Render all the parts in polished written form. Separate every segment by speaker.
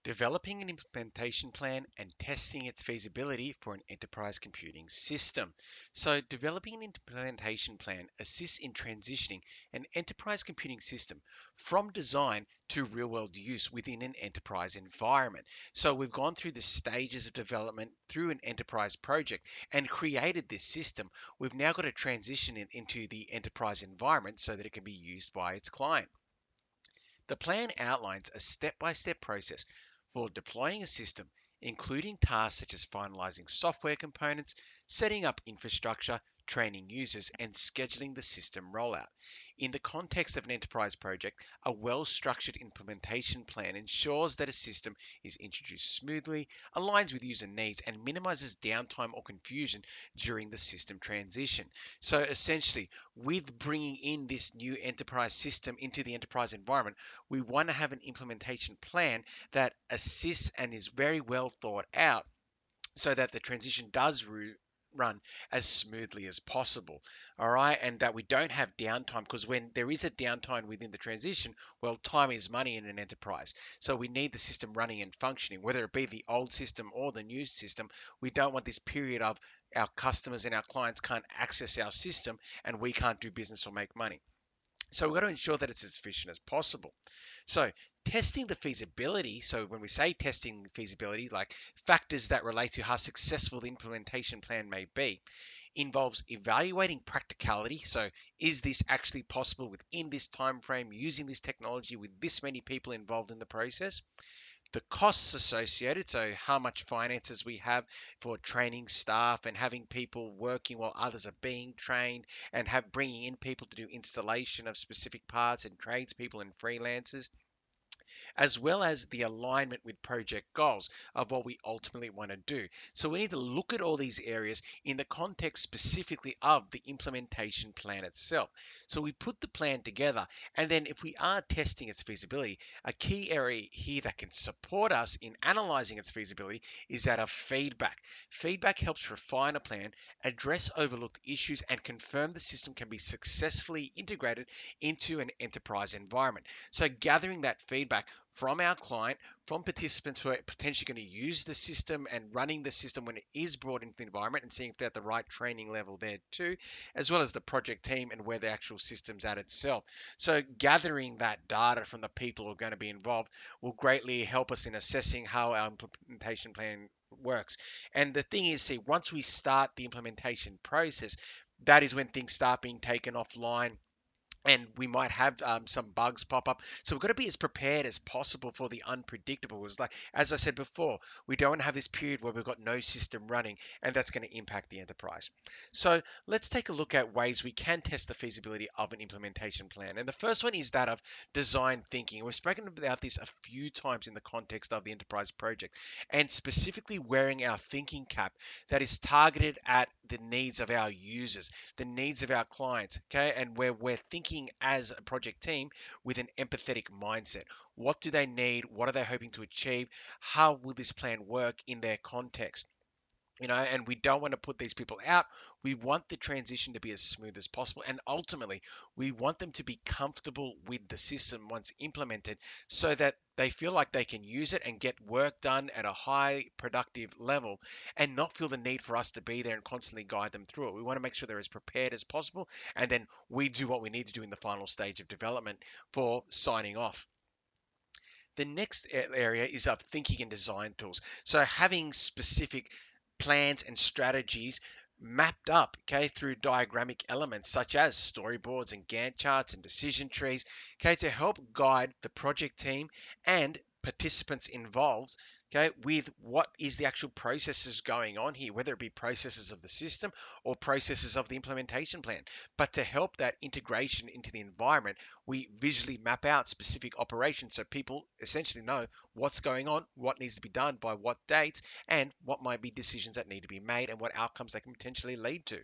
Speaker 1: Developing an implementation plan and testing its feasibility for an enterprise computing system. So, developing an implementation plan assists in transitioning an enterprise computing system from design to real world use within an enterprise environment. So, we've gone through the stages of development through an enterprise project and created this system. We've now got to transition it into the enterprise environment so that it can be used by its client. The plan outlines a step-by-step process for deploying a system, including tasks such as finalizing software components, setting up infrastructure, training users, and scheduling the system rollout. In the context of an enterprise project, a well-structured implementation plan ensures that a system is introduced smoothly, aligns with user needs, and minimizes downtime or confusion during the system transition. So essentially, with bringing in this new enterprise system into the enterprise environment, we want to have an implementation plan that assists and is very well thought out so that the transition does run as smoothly as possible. All right, and that we don't have downtime, because when there is a downtime within the transition, well, time is money in an enterprise. So we need the system running and functioning, whether it be the old system or the new system. We don't want this period of our customers and our clients can't access our system and we can't do business or make money. So we've got to ensure that it's as efficient as possible. So testing the feasibility, so when we say testing feasibility, like factors that relate to how successful the implementation plan may be, involves evaluating practicality. So is this actually possible within this time frame using this technology with this many people involved in the process? The costs associated, so how much finances we have for training staff and having people working while others are being trained, and have bringing in people to do installation of specific parts and tradespeople and freelancers, as well as the alignment with project goals of what we ultimately want to do. So we need to look at all these areas in the context specifically of the implementation plan itself. So we put the plan together, and then if we are testing its feasibility, a key area here that can support us in analyzing its feasibility is that of feedback. Feedback helps refine a plan, address overlooked issues, and confirm the system can be successfully integrated into an enterprise environment. So gathering that feedback from our client, from participants who are potentially going to use the system and running the system when it is brought into the environment, and seeing if they're at the right training level there too, as well as the project team and where the actual system's at itself. So gathering that data from the people who are going to be involved will greatly help us in assessing how our implementation plan works. And the thing is, see, once we start the implementation process, that is when things start being taken offline, and we might have some bugs pop up. So we've got to be as prepared as possible for the unpredictable. It's like, as I said before, we don't have this period where we've got no system running, and that's going to impact the enterprise. So let's take a look at ways we can test the feasibility of an implementation plan. And the first one is that of design thinking. We've spoken about this a few times in the context of the enterprise project, and specifically wearing our thinking cap that is targeted at the needs of our users, the needs of our clients, okay? And where we're thinking as a project team with an empathetic mindset. What do they need? What are they hoping to achieve? How will this plan work in their context? And we don't want to put these people out. We want the transition to be as smooth as possible, and ultimately we want them to be comfortable with the system once implemented, so that they feel like they can use it and get work done at a high productive level, and not feel the need for us to be there and constantly guide them through it. We want to make sure they're as prepared as possible, and then we do what we need to do in the final stage of development for signing off. The next area is of thinking and design tools. So having specific plans and strategies mapped up, okay, through diagrammic elements such as storyboards and Gantt charts and decision trees, okay, to help guide the project team and participants involved, okay, with what is the actual processes going on here, whether it be processes of the system or processes of the implementation plan. But to help that integration into the environment, we visually map out specific operations so people essentially know what's going on, what needs to be done by what dates, and what might be decisions that need to be made and what outcomes they can potentially lead to.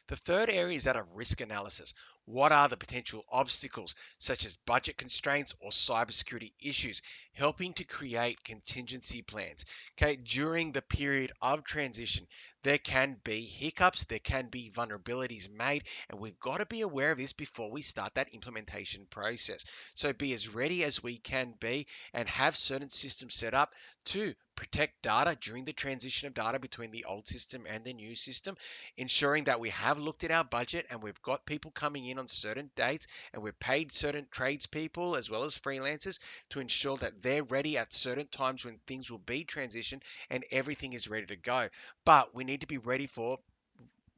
Speaker 1: The third area is that of risk analysis. What are the potential obstacles, such as budget constraints or cybersecurity issues, helping to create contingency plans? Okay, during the period of transition, there can be hiccups, there can be vulnerabilities made, and we've got to be aware of this before we start that implementation process. So be as ready as we can be and have certain systems set up to protect data during the transition of data between the old system and the new system, ensuring that we have looked at our budget and we've got people coming in on certain dates and we've paid certain tradespeople as well as freelancers to ensure that they're ready at certain times when things will be transitioned and everything is ready to go. But we need to be ready for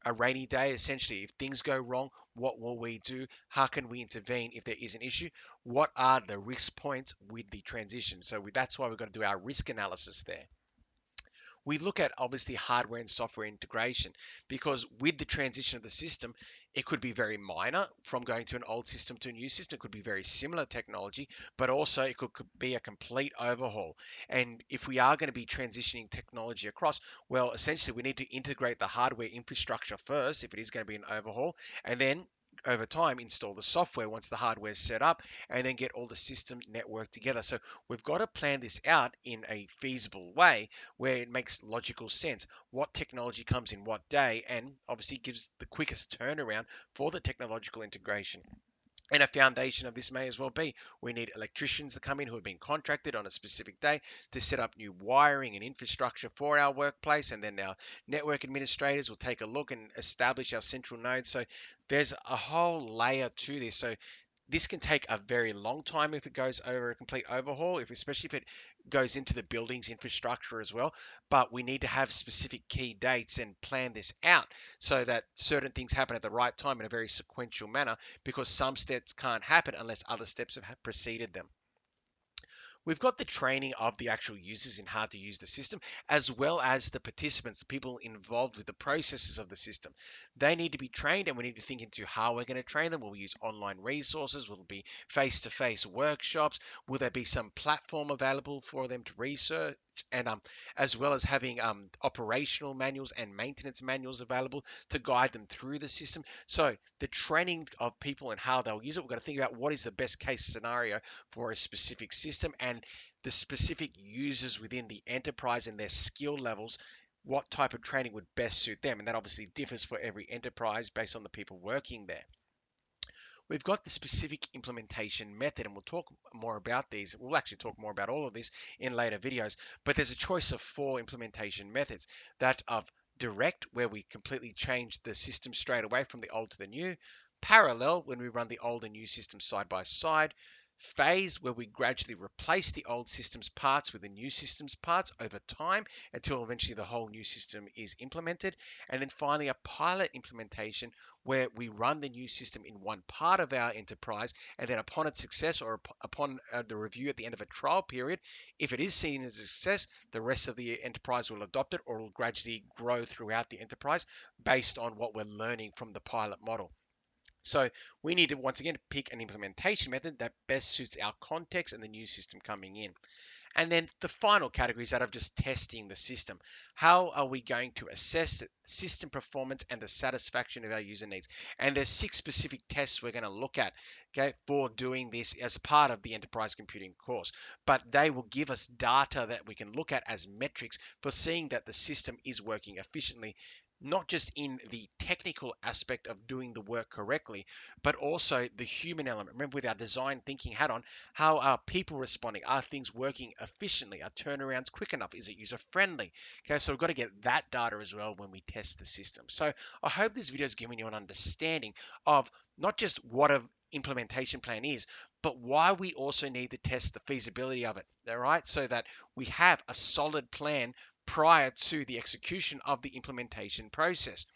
Speaker 1: a rainy day. Essentially, if things go wrong, what will we do? How can we intervene if there is an issue? What are the risk points with the transition? So that's why we've got to do our risk analysis there. We look at obviously hardware and software integration, because with the transition of the system, it could be very minor from going to an old system to a new system. It could be very similar technology, but also it could be a complete overhaul. And if we are going to be transitioning technology across, well, essentially we need to integrate the hardware infrastructure first if it is going to be an overhaul, and then over time install the software once the hardware is set up, and then get all the system networked together. So we've got to plan this out in a feasible way where it makes logical sense. What technology comes in what day, and obviously gives the quickest turnaround for the technological integration. And a foundation of this may as well be we need electricians to come in who have been contracted on a specific day to set up new wiring and infrastructure for our workplace. And then our network administrators will take a look and establish our central nodes. So there's a whole layer to this. So this can take a very long time if it goes over a complete overhaul, especially if it goes into the building's infrastructure as well. But we need to have specific key dates and plan this out so that certain things happen at the right time in a very sequential manner, because some steps can't happen unless other steps have preceded them. We've got the training of the actual users in how to use the system, as well as the participants, the people involved with the processes of the system. They need to be trained, and we need to think into how we're going to train them. Will we use online resources? Will it be face-to-face workshops? Will there be some platform available for them to research? And as well as having operational manuals and maintenance manuals available to guide them through the system. So the training of people and how they'll use it, we've got to think about what is the best case scenario for a specific system, and the specific users within the enterprise and their skill levels, what type of training would best suit them. And that obviously differs for every enterprise based on the people working there. We've got the specific implementation method, and we'll talk more about these. We'll actually talk more about all of this in later videos, but there's a choice of 4 implementation methods: that of direct, where we completely change the system straight away from the old to the new; parallel, when we run the old and new system side by side; phased, where we gradually replace the old system's parts with the new system's parts over time until eventually the whole new system is implemented; and then finally a pilot implementation, where we run the new system in one part of our enterprise, and then upon its success, or upon the review at the end of a trial period, if it is seen as a success, the rest of the enterprise will adopt it, or will gradually grow throughout the enterprise based on what we're learning from the pilot model. So we need to once again pick an implementation method that best suits our context and the new system coming in. And then the final category is that of just testing the system. How are we going to assess system performance and the satisfaction of our user needs? And there's 6 specific tests we're going to look at, okay, for doing this as part of the enterprise computing course. But they will give us data that we can look at as metrics for seeing that the system is working efficiently, not just in the technical aspect of doing the work correctly, but also the human element. Remember, with our design thinking hat on, how are people responding? Are things working efficiently? Are turnarounds quick enough? Is it user friendly? Okay, so we've got to get that data as well when we test the system. So I hope this video has given you an understanding of not just what a implementation plan is, but why we also need to test the feasibility of it. All right, so that we have a solid plan prior to the execution of the implementation process.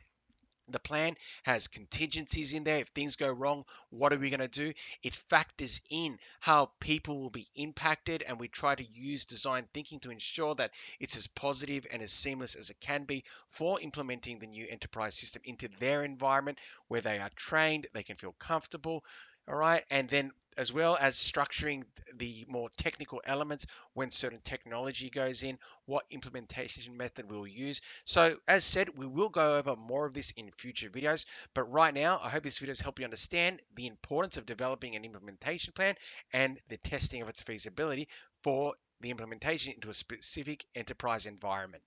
Speaker 1: The plan has contingencies in there. If things go wrong, what are we going to do? It factors in how people will be impacted, and we try to use design thinking to ensure that it's as positive and as seamless as it can be for implementing the new enterprise system into their environment, where they are trained, they can feel comfortable. All right, and then as well as structuring the more technical elements when certain technology goes in, what implementation method we'll use. So as said, we will go over more of this in future videos, but right now I hope this video has helped you understand the importance of developing an implementation plan and the testing of its feasibility for the implementation into a specific enterprise environment.